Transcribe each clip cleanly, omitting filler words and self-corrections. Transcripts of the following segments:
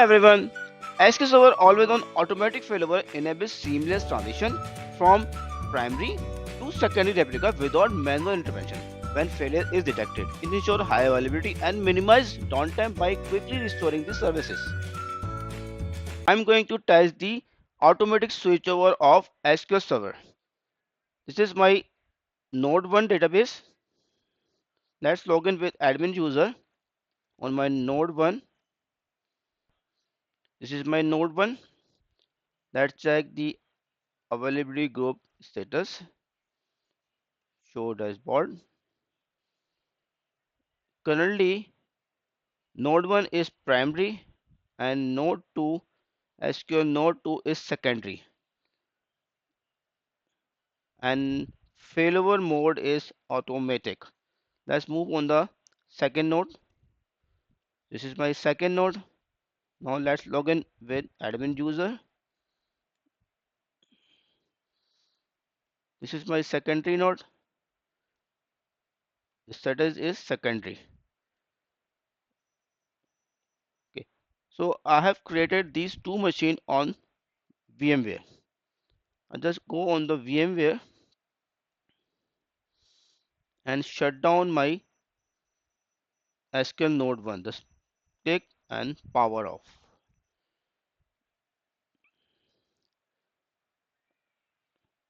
everyone. SQL Server Always On automatic failover enables seamless transition from primary to secondary replica without manual intervention. When failure is detected, it ensures high availability and minimize downtime by quickly restoring the services. I'm going to test the automatic switchover of SQL Server. This is my Node 1 database. Let's log in with admin user on my Node 1. This is my Node 1. Let's check the availability group status. Show dashboard. Currently, node 1 is primary and node 2, SQL node 2 is secondary, and failover mode is automatic. Let's move on the second node. This is my second node. Now let's log in with admin user. This is my secondary node. The status is secondary. Okay. So I have created these two machines on VMware. I just go on the VMware and shut down my SQL node 1. Just click and power off.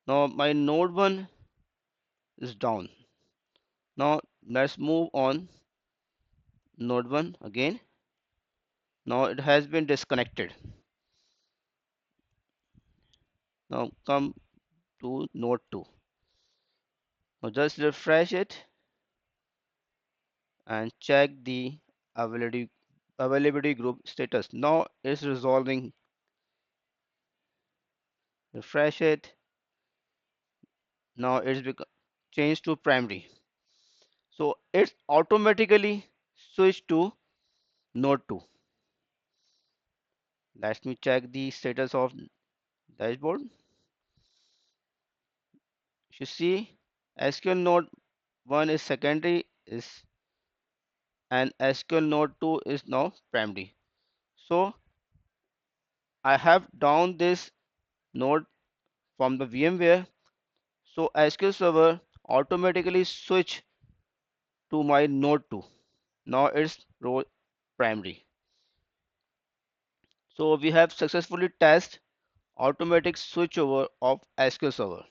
Now my node 1 is down. Now let's move on node 1 again. Now it has been disconnected. Now come to node 2. Now just refresh it and check the availability group status. Now it's resolving. Refresh it. Now it's changed to primary. So it's automatically switched to node 2. Let me check the status of dashboard. You see SQL node 1 is secondary is and SQL node 2 is now primary. So I have down this node from the VMware. So SQL Server automatically switch to my node 2. Now it's row primary. So we have successfully tested automatic switchover of SQL Server.